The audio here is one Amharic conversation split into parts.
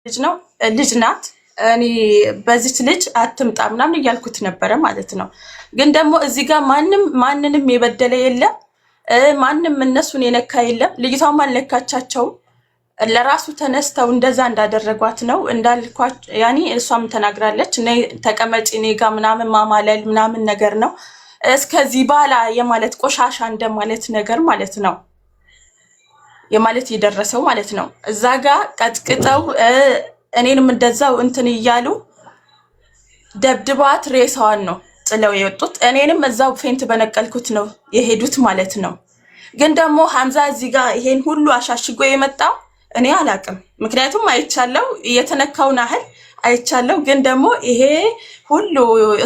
ልጅ ነው ልጅ ናት። እኔ በዚች ልጅ አትምጣ ምናምን እያልኩት ነበረ ማለት ነው። ግን ደግሞ እዚህ ጋር ማንንም የበደለ የለም፣ ማንም እነሱን የነካ የለም። ልጅቷም አልነካቻቸውም። ለራሱ ተነስተው እንደዛ እንዳደረጓት ነው እንዳልኳት። ያኔ እሷም ተናግራለች። እኔ ተቀመጪ እኔ ጋር ምናምን ማማለል ምናምን ነገር ነው። እስከዚህ ባላ የማለት ቆሻሻ እንደማለት ነገር ማለት ነው የማለት የደረሰው ማለት ነው። እዛ ጋር ቀጥቅጠው እኔንም እንደዛው እንትን እያሉ ደብድባት ሬሳዋን ነው ጥለው የወጡት። እኔንም እዛው ፌንት በነቀልኩት ነው የሄዱት ማለት ነው። ግን ደግሞ ሐምዛ እዚህ ጋር ይሄን ሁሉ አሻሽጎ የመጣው እኔ አላቅም። ምክንያቱም አይቻለው የተነካውን ያህል አይቻለው። ግን ደግሞ ይሄ ሁሉ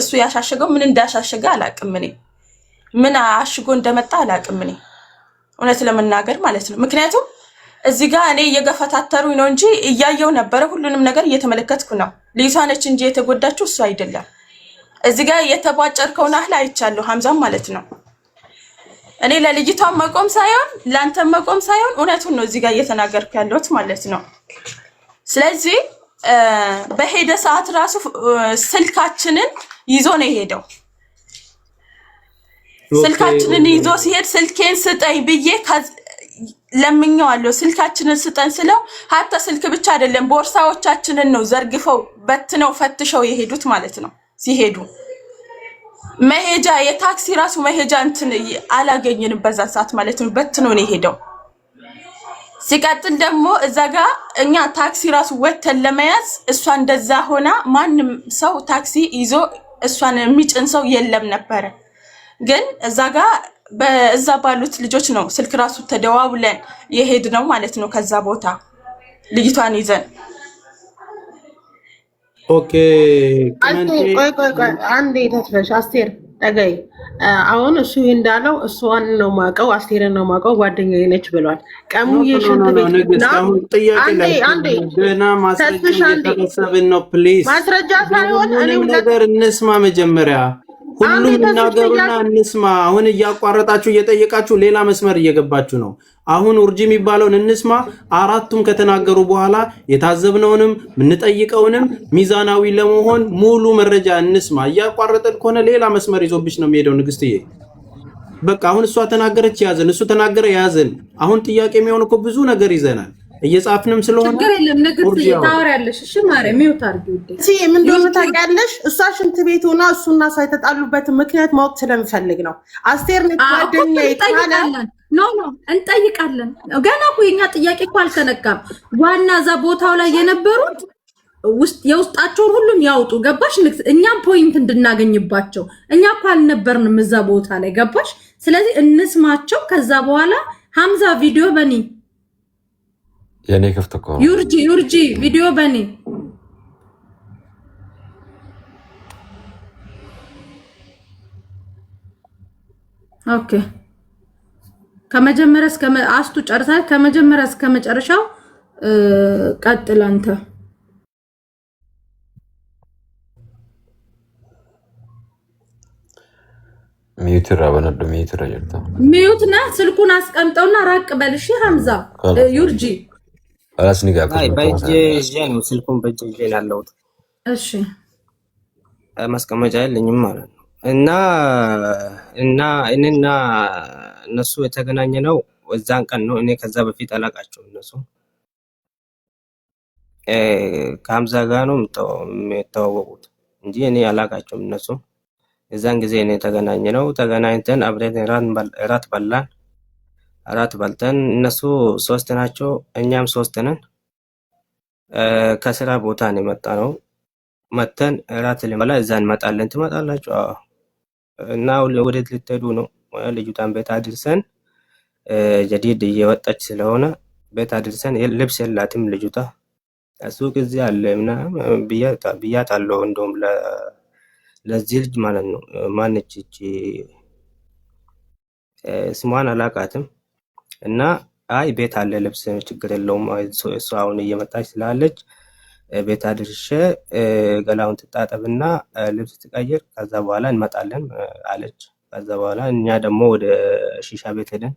እሱ ያሻሸገው ምን እንዳሻሸገ አላቅም። እኔ ምን አሽጎ እንደመጣ አላቅም እኔ እውነት ለመናገር ማለት ነው። ምክንያቱም እዚህ ጋር እኔ እየገፈታተሩኝ ነው እንጂ እያየው ነበረ። ሁሉንም ነገር እየተመለከትኩ ነው። ልጅቷ ነች እንጂ የተጎዳችው እሱ አይደለም። እዚህ ጋር የተቧጨርከውን ያህል አይቻለሁ ሐምዛም ማለት ነው። እኔ ለልጅቷ መቆም ሳይሆን ላንተ መቆም ሳይሆን እውነቱን ነው እዚህ ጋር እየተናገርኩ ያለሁት ማለት ነው። ስለዚህ በሄደ ሰዓት ራሱ ስልካችንን ይዞ ነው የሄደው። ስልካችንን ይዞ ሲሄድ ስልኬን ስጠኝ ብዬ ለምኜዋለሁ። ስልካችንን ስጠን ስለው ሀታ ስልክ ብቻ አይደለም ቦርሳዎቻችንን ነው ዘርግፈው በትነው ፈትሸው የሄዱት ማለት ነው። ሲሄዱ መሄጃ የታክሲ ራሱ መሄጃ እንትን አላገኘንም በዛ ሰዓት ማለት ነው። በትነው ነው የሄደው። ሲቀጥል ደግሞ እዛ ጋር እኛ ታክሲ ራሱ ወተን ለመያዝ እሷ እንደዛ ሆና ማንም ሰው ታክሲ ይዞ እሷን የሚጭን ሰው የለም ነበረ። ግን እዛ ጋር በዛ ባሉት ልጆች ነው ስልክ ራሱ ተደዋውለን የሄድ ነው ማለት ነው። ከዛ ቦታ ልጅቷን ይዘን ኦኬ ቆይ አንዴ ተስፈሽ አስቴር ጠገይ አሁን እሱ እንዳለው እሷን ነው ማቀው አስቴርን ነው ማቀው ጓደኛዬ ነች ብሏል። ቀሙ የሽንት ቤት አንዴ ገና ማስረጃ እየተሰበሰብን ነው። ፕሊዝ ማስረጃ ሳይሆን እኔም ነገር እንስማ መጀመሪያ ሁሉም እናገሩና እንስማ። አሁን እያቋረጣችሁ እየጠየቃችሁ ሌላ መስመር እየገባችሁ ነው። አሁን ኡርጂ የሚባለውን እንስማ። አራቱም ከተናገሩ በኋላ የታዘብነውንም ምንጠይቀውንም ሚዛናዊ ለመሆን ሙሉ መረጃ እንስማ። እያቋረጠን ከሆነ ሌላ መስመር ይዞብሽ ነው የሚሄደው። ንግስትዬ በቃ አሁን እሷ ተናገረች ያዘን፣ እሱ ተናገረ ያዘን። አሁን ጥያቄ የሚሆን እኮ ብዙ ነገር ይዘናል እየጻፍንም ስለሆነ ችግር የለም። ንግስት ታወሪያለሽ። እሺ ማርያም ሚውት አድርጊው። እሺ ምን እንደሆነ ታውቂያለሽ? እሷ ሽንት ቤት ሆና እሱና እሷ የተጣሉበት ምክንያት ማወቅ ስለምፈልግ ነው። አስቴር ነች ጓደኛዬ ካለ ኖ እንጠይቃለን። ገና እኮ የኛ ጥያቄ እኮ አልተነካም። ዋና እዛ ቦታው ላይ የነበሩት የውስጣቸውን ሁሉም ያውጡ። ገባሽ? እኛም ፖይንት እንድናገኝባቸው። እኛ እኮ አልነበርንም እዛ ቦታ ላይ ገባሽ? ስለዚህ እንስማቸው። ከዛ በኋላ ሐምዛ ቪዲዮ በኒ የኔ ክፍት እኮ ዩርጂ ቪዲዮ በኔ ኦኬ። ከመጀመሪያ እስከ አስቱ ጨርሳል። ከመጀመሪያ እስከ መጨረሻው ቀጥል አንተ። ሚዩትራ በነዶ ሚዩትራ ይርታ ሚዩትና ስልኩን አስቀምጠውና ራቅ በልሽ ሐምዛ ዩርጂ አላስ ንጋ በእጄ ነው ስልኩን በእጄ ያለው። እሺ ማስቀመጫ የለኝም ማለት ነው። እና እነሱ የተገናኘ ነው እዛን ቀን ነው። እኔ ከዛ በፊት አላቃቸው። እነሱ ከሐምዛ ጋር ነው የሚተዋወቁት እንጂ እኔ አላቃቸውም። እነሱ እዛን ጊዜ እኔ የተገናኘ ነው። ተገናኝተን አብረን እራት በላን። አራት በልተን እነሱ 3 ናቸው፣ እኛም 3 ነን። ከስራ ቦታ ነው የመጣ ነው። መተን እራት ልንበላ እዛ እንመጣለን። ትመጣላችሁ? አዎ። እና ወዴት ልትሄዱ ነው? ልጅቷን ቤት አድርሰን ጀዲድ እየወጣች ስለሆነ ቤት አድርሰን ልብስ የላትም ልጅቷ። ሱቅ እዚህ አለ ምናምን ብያታለሁ። እንደውም ለዚህ ልጅ ማለት ነው ማነች እቺ ስሟን አላውቃትም። እና አይ ቤት አለ ልብስ ችግር የለውም እሷ አሁን እየመጣች ስላለች ቤት አድርሼ ገላውን ትጣጠብና ልብስ ትቀይር ከዛ በኋላ እንመጣለን አለች። ከዛ በኋላ እኛ ደግሞ ወደ ሺሻ ቤት ሄደን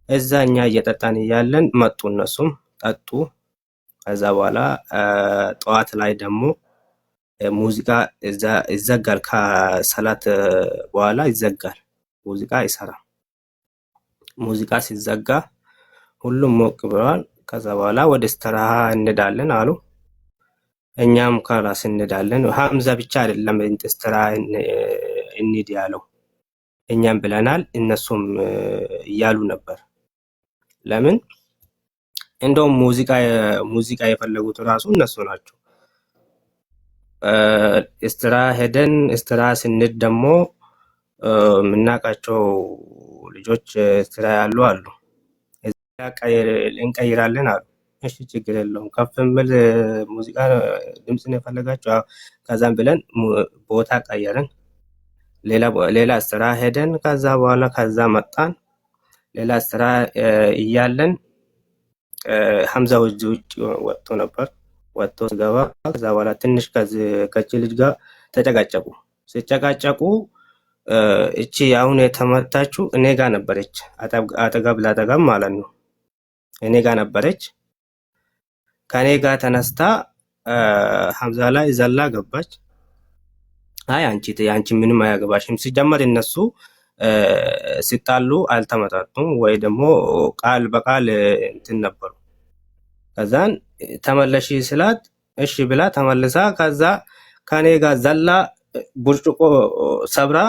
እዛ እኛ እየጠጣን እያለን መጡ። እነሱም ጠጡ። ከዛ በኋላ ጠዋት ላይ ደግሞ ሙዚቃ ይዘጋል። ከሰላት በኋላ ይዘጋል፣ ሙዚቃ አይሰራም። ሙዚቃ ሲዘጋ ሁሉም ሞቅ ብለዋል። ከዛ በኋላ ወደ ስተራሃ እንዳለን አሉ። እኛም ከራስ እንዳለን። ሀምዛ ብቻ አይደለም ስተራሃ እንሂድ ያለው፣ እኛም ብለናል፣ እነሱም እያሉ ነበር። ለምን እንደውም ሙዚቃ የፈለጉት ራሱ እነሱ ናቸው። ስትራ ሄደን ስትራ ስንድ ደግሞ የምናውቃቸው ልጆች ስትራ ያሉ አሉ። እንቀይራለን አሉ። እሺ ችግር የለውም ከፍ የሚል ሙዚቃ ድምፅ ነው የፈለጋቸው። ከዛም ብለን ቦታ ቀየርን፣ ሌላ ስትራ ሄደን ከዛ በኋላ ከዛ መጣን። ሌላ ስትራ እያለን ሀምዛ ውጭ ወጥቶ ነበር። ወጥቶ ሲገባ ከዛ በኋላ ትንሽ ከቺ ልጅ ጋር ተጨቃጨቁ። ሲጨቃጨቁ እቺ አሁን የተመታችው እኔ ጋር ነበረች፣ አጠገብ ላጠገብ ማለት ነው። እኔ ጋር ነበረች። ከኔ ጋር ተነስታ ሀምዛ ላይ ዘላ ገባች። አይ አንቺ ምንም አያገባሽም። ሲጀመር እነሱ ሲጣሉ አልተመጣጡም ወይ ደግሞ ቃል በቃል እንትን ነበሩ። ከዛን ተመለሺ ስላት እሺ ብላ ተመልሳ ከዛ ከኔ ጋር ዘላ ብርጭቆ ሰብራ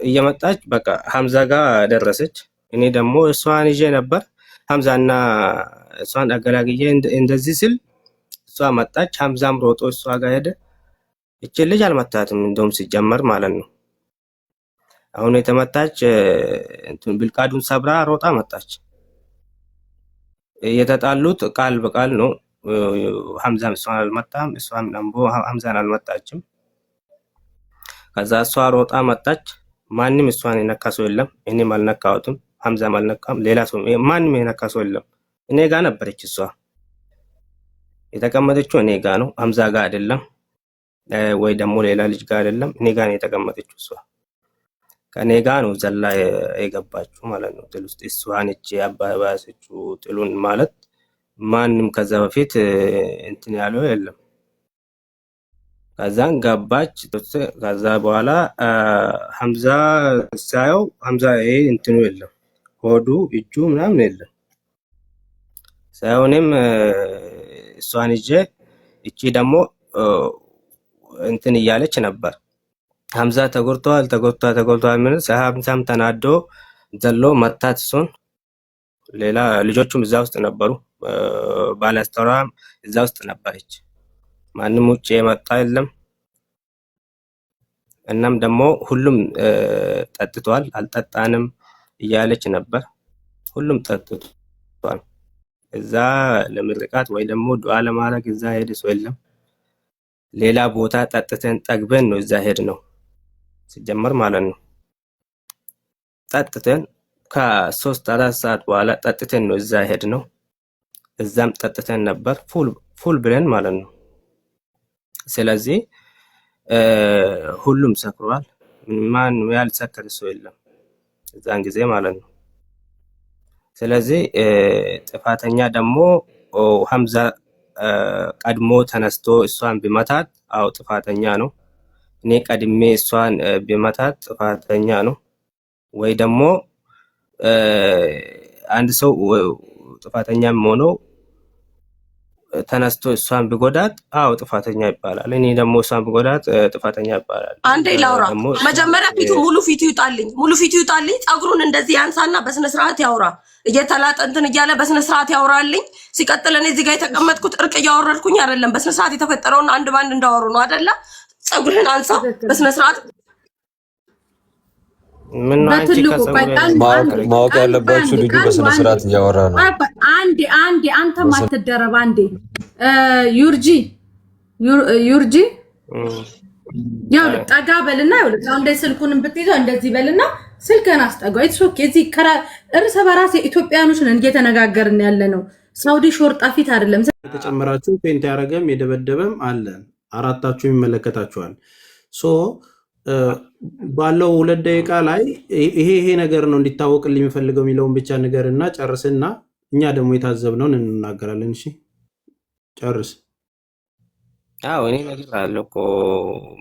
እየመጣች በቃ ሀምዛ ጋር ደረሰች። እኔ ደግሞ እሷን ይዤ ነበር። ሀምዛና እሷን አገላግዬ እንደዚህ ስል እሷ መጣች። ሀምዛም ሮጦ እሷ ጋር ሄደ። እቺ ልጅ አልመታትም እንደውም ሲጀመር ማለት ነው። አሁን የተመታች ብልቃዱን ሰብራ ሮጣ መጣች። የተጣሉት ቃል በቃል ነው። ሀምዛም እሷን አልመታም፣ እሷም ደግሞ ሀምዛን አልመታችም። ከዛ እሷ ሮጣ መጣች። ማንም እሷን የነካ ሰው የለም። እኔም አልነካሁትም፣ ሀምዛም አልነካም፣ ሌላ ሰው ማንም የነካ ሰው የለም። እኔ ጋር ነበረች እሷ የተቀመጠችው፣ እኔ ጋር ነው፣ ሀምዛ ጋር አይደለም፣ ወይ ደግሞ ሌላ ልጅ ጋር አይደለም። እኔ ጋር ነው የተቀመጠችው እሷ። ከኔ ጋር ነው ዘላ የገባችው ማለት ነው ጥል ውስጥ። እሷን እቺ አባባሰችው ጥሉን ማለት ማንም ከዛ በፊት እንትን ያለው የለም። ከዛን ገባች። ከዛ በኋላ ሀምዛ ሳየው ሀምዛ ይሄ እንትኑ የለም፣ ሆዱ እጁ ምናምን የለም። ሳይሆንም እሷን ይዤ እቺ ደግሞ እንትን እያለች ነበር። ሀምዛ ተጎድቷል ምን ሀምዛም ተናዶ ዘሎ መታት እሱን። ሌላ ልጆቹም እዛ ውስጥ ነበሩ። ባለስተራም እዛ ውስጥ ነበረች። ማንም ውጭ የመጣ የለም። እናም ደግሞ ሁሉም ጠጥቷል፣ አልጠጣንም እያለች ነበር። ሁሉም ጠጥቷል። እዛ ለምርቃት ወይ ደግሞ ዱዓ ለማድረግ እዛ ሄደ ሰው የለም። ሌላ ቦታ ጠጥተን ጠግበን ነው እዛ ሄድ ነው ሲጀመር ማለት ነው። ጠጥተን ከ3-4 ሰዓት በኋላ ጠጥተን ነው እዛ ሄድ ነው። እዛም ጠጥተን ነበር ፉል ብለን ማለት ነው። ስለዚህ ሁሉም ሰክሯል። ማን ያልሰከረ ሰው የለም እዛን ጊዜ ማለት ነው። ስለዚህ ጥፋተኛ ደግሞ ሀምዛ ቀድሞ ተነስቶ እሷን ቢመታት አው ጥፋተኛ ነው። እኔ ቀድሜ እሷን ቢመታት ጥፋተኛ ነው። ወይ ደግሞ አንድ ሰው ጥፋተኛም ሆኖ ተነስቶ እሷን ቢጎዳት አው ጥፋተኛ ይባላል። እኔ ደግሞ እሷን ቢጎዳት ጥፋተኛ ይባላል። አንዴ ላውራ። መጀመሪያ ሙሉ ፊቱ ይውጣልኝ። ፀጉሩን እንደዚህ ያንሳና በስነ ስርዓት ያውራ። እየተላጠ እንትን እያለ በስነ ስርዓት ያውራልኝ። ሲቀጥል እኔ እዚህ ጋር የተቀመጥኩት እርቅ እያወረድኩኝ አይደለም። በስነ ስርዓት የተፈጠረውን አንድ ባንድ እንዳወሩ ነው አይደለ? ፀጉርህን አንሳ በስነ ስርዓት። ምን ማወቅ ያለባችሁ ልጁ በስነ ስርዓት እያወራ ነው። አንዴ አንተ ማትደረብ አንዴ ዩርጂ ያው ጠጋ በልና ያው እንደ ስልኩንም ብትይዘው እንደዚህ በልና ስልከን አስጠጋው። ኢትስ ኦኬ። እዚህ እርስ በራስ ኢትዮጵያኖች ነን እየተነጋገርን ያለ ነው። ሳውዲ ሾርጣ ፊት አይደለም። ተጨመራችሁ ፔንት ያረገም የደበደበም አለ። አራታችሁ ይመለከታችኋል። ሶ ባለው 2 ደቂቃ ላይ ይሄ ነገር ነው እንዲታወቅልኝ የሚፈልገው የሚለውን ብቻ ንገርና ጨርስና እኛ ደግሞ የታዘብነውን እንናገራለን። እሺ ጨርስ። አዎ እኔ ነገር አለ እኮ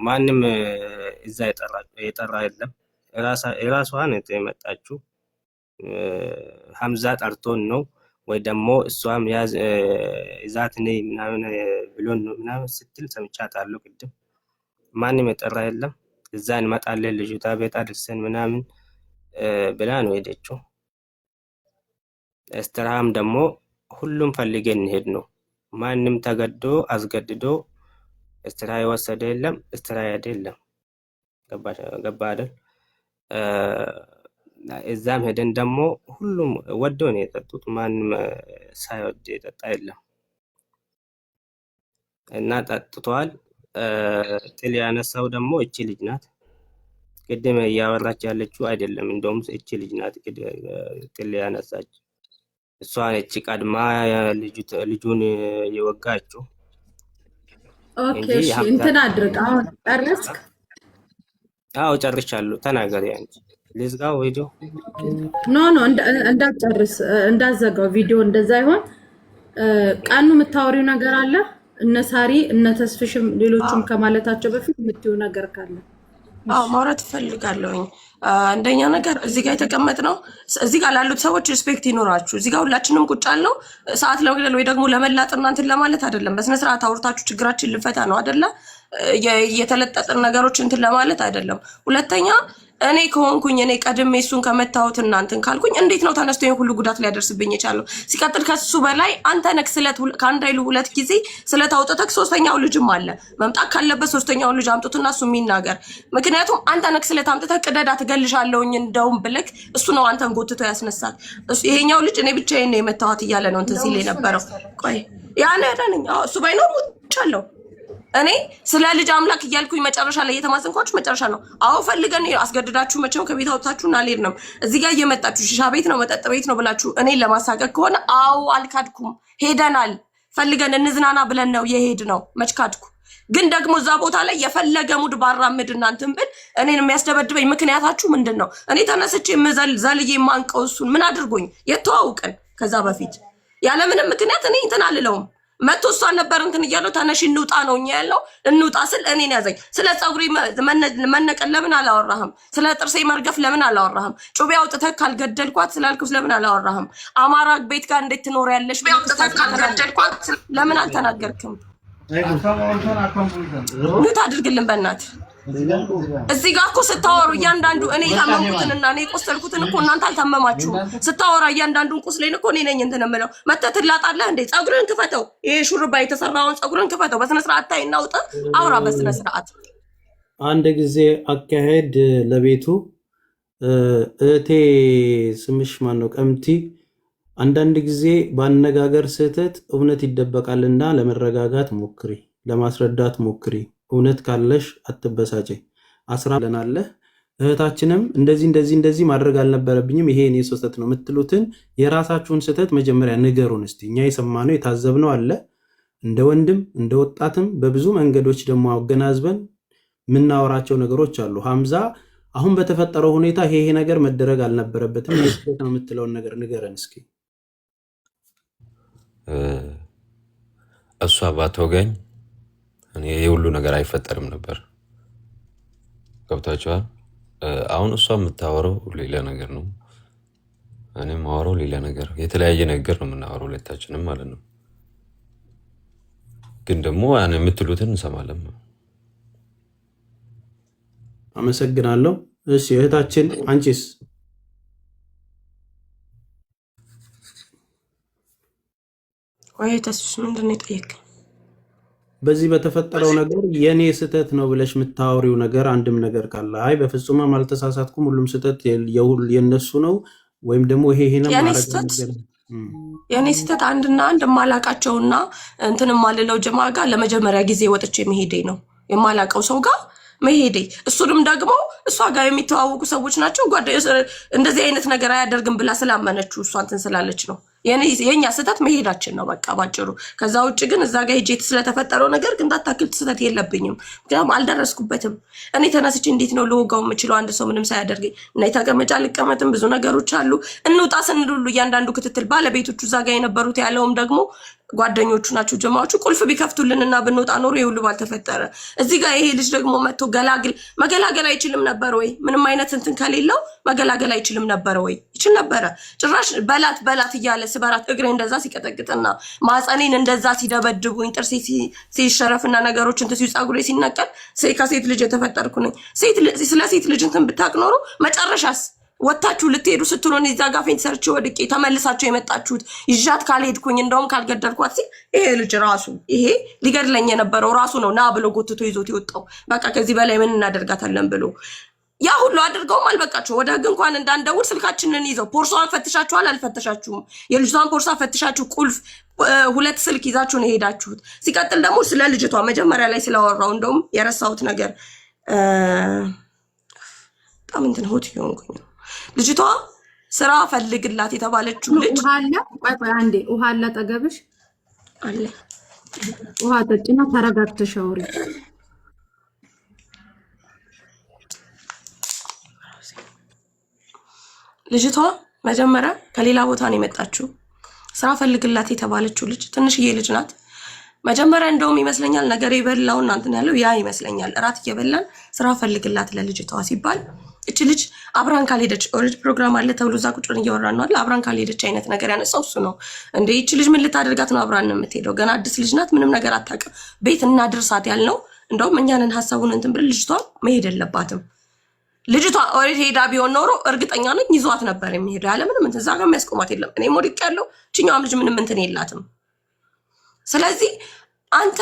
ማንም እዛ የጠራ የለም። የራሷን የመጣችው ሐምዛ ጠርቶን ነው ወይ ደግሞ እሷም ይዛት ነይ ምናምን ብሎን ነው ምናምን ስትል ሰምቻታለሁ ቅድም። ማንም የጠራ የለም። እዛ እንመጣለን ልጅቷ ቤት አድርሰን ምናምን ብላ ነው ሄደችው። እስትራም ደግሞ ሁሉም ፈልገን እንሄድ ነው። ማንም ተገዶ አስገድዶ እስትራ የወሰደ የለም፣ እስትራ አይደለም። ገባ አይደል? እዛም ሄደን ደግሞ ሁሉም ወዶ ነው የጠጡት። ማንም ሳይወድ የጠጣ የለም እና ጠጥቷል። ጥል ያነሳው ደግሞ እቺ ልጅ ናት። ቅድም እያወራች ያለችው አይደለም፣ እንደውም እቺ ልጅ ናት ጥል ያነሳች። እሷ ነች ቀድማ ልጁን የወጋችው። ኦኬ እሺ፣ እንትን አድርግ። አሁን ጨረስክ? አዎ ጨርሻለሁ። ተናገሪ አንቺ። ልዝጋው ቪዲዮ? ኖ እንዳትጨርስ፣ እንዳትዘጋው ቪዲዮ። እንደዛ ይሆን ቀኑ የምታወሪው ነገር አለ። እነ ሳሪ እነ ተስፍሽም ሌሎችም ከማለታቸው በፊት የምትይው ነገር ካለ? አዎ ማውራት እፈልጋለሁኝ። አንደኛ ነገር እዚህ ጋር የተቀመጥነው እዚህ ጋር ላሉት ሰዎች ሪስፔክት ይኖራችሁ። እዚህ ጋር ሁላችንም ቁጭ ያልነው ሰዓት ለመግደል ወይ ደግሞ ለመላጥ እናንተን ለማለት አይደለም። በስነ ስርዓት አውርታችሁ ችግራችን ልፈታ ነው አይደለ? የተለጠጠን ነገሮች እንትን ለማለት አይደለም። ሁለተኛ እኔ ከሆንኩኝ እኔ ቀድሜ እሱን ከመታወት እናንተን ካልኩኝ እንዴት ነው ተነስቶ ይሄን ሁሉ ጉዳት ሊያደርስብኝ የቻለው? ሲቀጥል ከሱ በላይ አንተ ነክ ስለት ከአንድ አይሉ ሁለት ጊዜ ስለታውጥተክ ሶስተኛው ልጅም አለ። መምጣት ካለበት ሶስተኛው ልጅ አምጡትና እሱ የሚናገር። ምክንያቱም አንተ ነክ ስለት አምጥተህ ቅደዳ ትገልሻለሁኝ እንደውም ብለክ እሱ ነው አንተን ጎትቶ ያስነሳል። ይሄኛው ልጅ እኔ ብቻዬን ነው የመታወት እያለ ነው እንትን ሲል የነበረው። ቆይ ያኔ አይደለኝ እሱ ባይኖር ሞቻለሁ እኔ ስለ ልጅ አምላክ እያልኩኝ መጨረሻ ላይ የተማዘንኳችሁ መጨረሻ ነው። አዎ ፈልገን አስገድዳችሁ መቼም ከቤት አውጥታችሁና አልሄድንም። እዚህ ጋር እየመጣችሁ ሺሻ ቤት ነው መጠጥ ቤት ነው ብላችሁ እኔን ለማሳቀቅ ከሆነ አዎ አልካድኩም። ሄደናል ፈልገን እንዝናና ብለን ነው የሄድ ነው። መች ካድኩ? ግን ደግሞ እዛ ቦታ ላይ የፈለገ ሙድ ባራምድ እናንተን ብል እኔን የሚያስደበድበኝ ምክንያታችሁ ምንድን ነው? እኔ ተነስቼ ዘልዬ የማንቀው እሱን ምን አድርጎኝ? የተዋውቀን ከዛ በፊት ያለምንም ምክንያት እኔ እንትን አልለውም። መቶ እሷን ነበር እንትን እያለው ተነሽ እንውጣ ነው እኛ ያለው። እንውጣ ስል እኔን ያዘኝ። ስለ ፀጉሬ መነቀል ለምን አላወራህም? ስለ ጥርሴ መርገፍ ለምን አላወራህም? ጩቤ አውጥተህ ካልገደልኳት ስላልኩት ለምን አላወራህም? አማራ ቤት ጋር እንዴት ትኖሪያለሽ? ጩቤ አውጥተህ ካልገደልኳት ለምን አልተናገርክም? ኑት አድርግልን በእናትህ። እዚህ ጋር እኮ ስታወሩ እያንዳንዱ እኔ ታመምኩትንና እኔ ቆሰልኩትን እኮ እናንተ አልታመማችሁም። ስታወራ እያንዳንዱን ቁስሌን እኮ እኔ ነኝ እንትን የምለው። መተህ ትላጣለህ እንዴ? ፀጉርን ክፈተው። ይሄ ሹርባ የተሰራውን ፀጉርን ክፈተው። በስነ ስርዓት ታይና አውጣ አውራ በስነ ስርዓት። አንድ ጊዜ አካሄድ ለቤቱ እህቴ ስምሽ ማን ነው? ቀምቲ። አንዳንድ ጊዜ በአነጋገር ስህተት እውነት ይደበቃልና ለመረጋጋት ሞክሪ፣ ለማስረዳት ሞክሪ። እውነት ካለሽ አትበሳጭ። አስራለናለህ እህታችንም እንደዚህ ማድረግ አልነበረብኝም ይሄ እኔ ስህተት ነው የምትሉትን የራሳችሁን ስህተት መጀመሪያ ንገሩን እስቲ። እኛ የሰማነው የታዘብነው አለ እንደ ወንድም እንደ ወጣትም በብዙ መንገዶች ደግሞ አገናዝበን የምናወራቸው ነገሮች አሉ። ሐምዛ አሁን በተፈጠረው ሁኔታ ይሄ ነገር መደረግ አልነበረበትም ስህተት ነው የምትለውን ነገር ንገረን እስኪ። እሷ ባትወገኝ እኔ ይሄ ሁሉ ነገር አይፈጠርም ነበር። ገብታችኋል? አሁን እሷ የምታወራው ሌላ ነገር ነው፣ እኔም የማወራው ሌላ ነገር፣ የተለያየ ነገር ነው የምናወራው ሁለታችንም ማለት ነው። ግን ደግሞ ያን የምትሉትን እንሰማለን። አመሰግናለሁ። እሺ እህታችን አንቺስ? ወይ ተስፍሽ ምንድን ነው የጠየቀኝ? በዚህ በተፈጠረው ነገር የኔ ስህተት ነው ብለሽ የምታወሪው ነገር አንድም ነገር ካለ አይ በፍጹም አልተሳሳትኩም፣ ሁሉም ስህተት የነሱ ነው ወይም ደግሞ ይሄን የኔ ስህተት አንድና አንድ የማላቃቸውና እንትን የማልለው ጀማ ጋር ለመጀመሪያ ጊዜ ወጥቼ መሄዴ ነው። የማላቀው ሰው ጋር መሄዴ፣ እሱንም ደግሞ እሷ ጋር የሚተዋወቁ ሰዎች ናቸው። እንደዚህ አይነት ነገር አያደርግም ብላ ስላመነችው እሷ እንትን ስላለች ነው የኛ ስህተት መሄዳችን ነው በቃ ባጭሩ። ከዛ ውጭ ግን እዛ ጋር ሄጄ ስለተፈጠረው ነገር ግን እንዳታክል ስህተት የለብኝም፣ ምክንያቱም አልደረስኩበትም። እኔ ተነስቼ እንዴት ነው ልወጋው የምችለው አንድ ሰው ምንም ሳያደርገኝ? እና ተቀመጫ ልቀመጥም ብዙ ነገሮች አሉ። እንውጣ ስንል ሁሉ እያንዳንዱ ክትትል ባለቤቶቹ እዛ ጋር የነበሩት ያለውም ደግሞ ጓደኞቹ ናቸው ጀማዎቹ ቁልፍ ቢከፍቱልንና ብንወጣ ኖሮ ይሁሉ ባልተፈጠረ። እዚህ ጋር ይሄ ልጅ ደግሞ መጥቶ መገላገል አይችልም ነበር ወይ? ምንም አይነት እንትን ከሌለው መገላገል አይችልም ነበር ወይ? ይችል ነበረ። ጭራሽ በላት እያለ ስበራት እግሬ እንደዛ ሲቀጠቅጥና ማጸኔን እንደዛ ሲደበድቡኝ ጥርሴ ሲሸረፍና ነገሮች እንትን ፀጉሬ ሲነቀል ከሴት ልጅ የተፈጠርኩ ነኝ። ስለ ሴት ልጅ እንትን ብታውቅ ኖሮ መጨረሻስ ወታችሁ ልትሄዱ ስትሉን እዛ ጋር ፌንት ሰርች ወድቄ ተመልሳችሁ የመጣችሁት ይዣት ካልሄድኩኝ እንደውም ካልገደልኳት ሲል ይሄ ልጅ ራሱ ይሄ ሊገድለኝ የነበረው ራሱ ነው ና ብሎ ጎትቶ ይዞት ይወጣው። በቃ ከዚህ በላይ ምን እናደርጋታለን ብሎ ያ ሁሉ አድርገውም አልበቃቸው። ወደ ህግ እንኳን እንዳንደውል ስልካችንን ይዘው ፖርሷን ፈትሻችኋል አልፈተሻችሁም? የልጅቷን ፖርሳ ፈትሻችሁ ቁልፍ 2 ስልክ ይዛችሁ ነው የሄዳችሁት። ሲቀጥል ደግሞ ስለ ልጅቷ መጀመሪያ ላይ ስላወራው እንደውም የረሳሁት ነገር በጣም እንትን ሆት ይሆንኩኝ። ልጅቷ ስራ ፈልግላት የተባለችው ልጅ አንዴ ውሃ አለ አጠገብሽ አለ ውሃ ጠጪና ተረጋግተሽ አውሪ። ልጅቷ መጀመሪያ ከሌላ ቦታ ነው የመጣችው። ስራ ፈልግላት የተባለችው ልጅ ትንሽዬ ልጅ ናት። መጀመሪያ እንደውም ይመስለኛል ነገር ይበላውና እንትን ያለው ያ ይመስለኛል እራት እየበላን ስራ ፈልግላት ለልጅቷ ሲባል እቺ ልጅ አብራን ካልሄደች ኦሬዲ ፕሮግራም አለ ተብሎ እዛ ቁጭ ብለን እያወራን ነው አይደል? አብራን ካልሄደች አይነት ነገር ያነሳው እሱ ነው እንዴ። እቺ ልጅ ምን ልታደርጋት ነው አብራን ነው የምትሄደው? ገና አዲስ ልጅ ናት፣ ምንም ነገር አታውቅም። ቤት እናድርሳት ያልነው እንደውም እኛንን ሐሳቡን እንትን ብለን ልጅቷ መሄድ የለባትም። ልጅቷ ኦሬዲ ሄዳ ቢሆን ኖሮ እርግጠኛ ነኝ ይዟት ነበር የሚሄደው ያለ ምንም እንትን። እዛ ጋር የሚያስቆማት የለም። እኔም ወድቄ ያለው እቺኛዋም ልጅ ምንም እንትን የላትም። ስለዚህ አንተ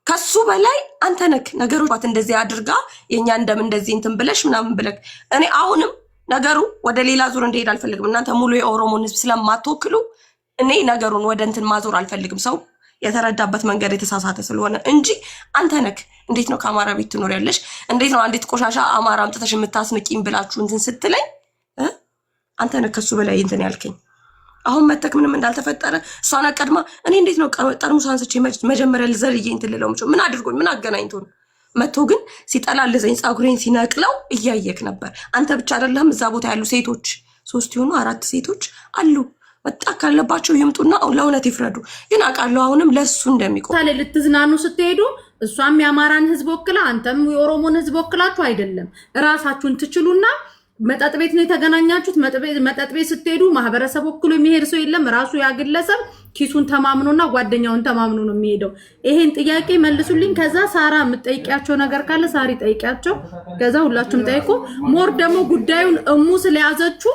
ከሱ በላይ አንተ ነክ ነገሮች እንደዚህ አድርጋ የኛ እንደም እንደዚህ እንትን ብለሽ ምናምን ብለክ እኔ አሁንም ነገሩ ወደ ሌላ ዙር እንዲሄድ አልፈልግም። እናንተ ሙሉ የኦሮሞን ህዝብ ስለማትወክሉ እኔ ነገሩን ወደ እንትን ማዞር አልፈልግም። ሰው የተረዳበት መንገድ የተሳሳተ ስለሆነ እንጂ አንተ ነክ እንዴት ነው ከአማራ ቤት ትኖሪያለሽ? እንዴት ነው አንዲት ቆሻሻ አማራ አምጥተሽ የምታስንቂኝ ብላችሁ እንትን ስትለኝ አንተ ነክ ከሱ በላይ እንትን ያልከኝ። አሁን መተክ ምንም እንዳልተፈጠረ እሷን ቀድማ እኔ እንዴት ነው ጠርሙስ አንስቼ መጀመሪያ ልዘልዬ እንትን ልለው ምን አድርጎኝ ምን አገናኝቶን መጥቶ ግን ሲጠላልዘኝ ፀጉሬን ሲነቅለው እያየክ ነበር። አንተ ብቻ አይደለም እዛ ቦታ ያሉ ሴቶች 3 ይሆኑ 4 ሴቶች አሉ። ወጣ ካለባቸው ይምጡና ለእውነት ይፍረዱ። ግን አውቃለሁ አሁንም ለሱ እንደሚቆም ታለ ልትዝናኑ ስትሄዱ እሷም የአማራን ህዝብ ወክላ አንተም የኦሮሞን ህዝብ ወክላችሁ አይደለም ራሳችሁን ትችሉና መጠጥ ቤት ነው የተገናኛችሁት። መጠጥ ቤት ስትሄዱ ማህበረሰብ ወክሎ የሚሄድ ሰው የለም። ራሱ ያግለሰብ ኪሱን ተማምኖና ጓደኛውን ተማምኖ ነው የሚሄደው። ይሄን ጥያቄ መልሱልኝ። ከዛ ሳራ የምትጠይቂያቸው ነገር ካለ ሳሪ ጠይቂያቸው። ከዛ ሁላችሁም ጠይቁ። ሞር ደግሞ ጉዳዩን እሙ ስለያዘችው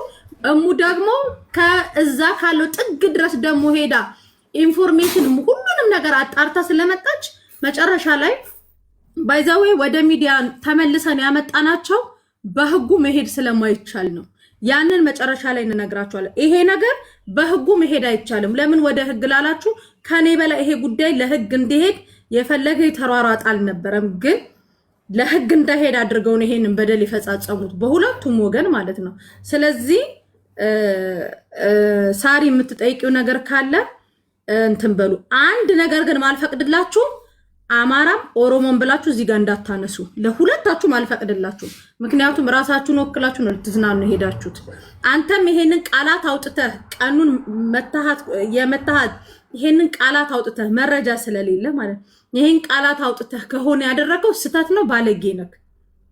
እሙ ደግሞ ከዛ ካለው ጥግ ድረስ ደግሞ ሄዳ ኢንፎርሜሽን ሁሉንም ነገር አጣርታ ስለመጣች መጨረሻ ላይ ባይዛዌ ወደ ሚዲያ ተመልሰን ያመጣናቸው በህጉ መሄድ ስለማይቻል ነው። ያንን መጨረሻ ላይ እንነግራችኋለን። ይሄ ነገር በህጉ መሄድ አይቻልም። ለምን ወደ ህግ ላላችሁ ከኔ በላይ ይሄ ጉዳይ ለህግ እንዲሄድ የፈለገ የተሯሯጥ አልነበረም። ግን ለህግ እንዳይሄድ አድርገው ነው ይሄንን በደል ይፈጻጸሙት በሁለቱም ወገን ማለት ነው። ስለዚህ ሳሪ የምትጠይቂው ነገር ካለ እንትን በሉ። አንድ ነገር ግን ማልፈቅድላችሁ አማራም ኦሮሞን ብላችሁ እዚህ ጋር እንዳታነሱ። ለሁለታችሁም አልፈቅድላችሁም። ምክንያቱም ራሳችሁን ወክላችሁ ነው ልትዝናኑ ሄዳችሁት። አንተም ይሄንን ቃላት አውጥተህ ቀኑን የመታሃት ይሄንን ቃላት አውጥተህ መረጃ ስለሌለ ማለት ይሄን ቃላት አውጥተህ ከሆነ ያደረገው ስተት ነው፣ ባለጌ ነክ።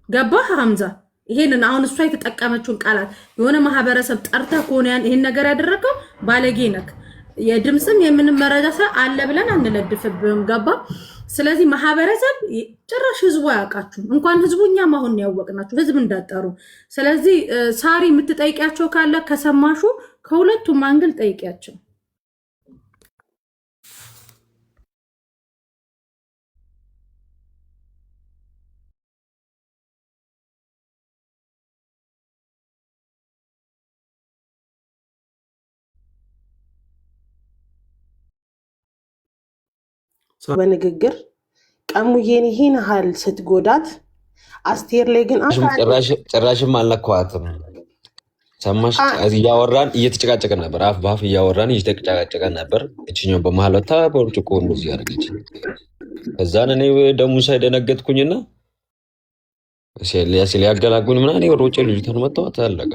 ገባህ ሐምዛ? ይሄንን አሁን እሷ የተጠቀመችውን ቃላት የሆነ ማህበረሰብ ጠርተህ ከሆነ ይሄን ነገር ያደረገው ባለጌ ነክ። የድምጽም የምንም መረጃ አለ ብለን አንለድፍብህም። ገባ? ስለዚህ ማህበረሰብ ጭራሽ ህዝቡ አያውቃችሁ። እንኳን ህዝቡ እኛም አሁን ያወቅናችሁ ህዝብ እንዳጠሩ። ስለዚህ ሳሪ የምትጠይቂያቸው ካለ ከሰማሹ ከሁለቱም አንግል ጠይቂያቸው። በንግግር ቀሙዬን ይሄን ያህል ስትጎዳት አስቴር ላይ ግን ጭራሽም አልነካዋትም። ሰማሽ? እያወራን እየተጨቃጨቀን ነበር። አፍ በአፍ እያወራን እየተጨቃጨቀን ነበር። እችኛው በመሀል ወታ በርጭቆ እንደዚህ ያደረገች። ከዛን እኔ ደግሞ ሳይደነገጥኩኝና ሲያገላጉኝ ምናምን ወደ ውጭ ልጅቷን መጣኋት። አለቀ።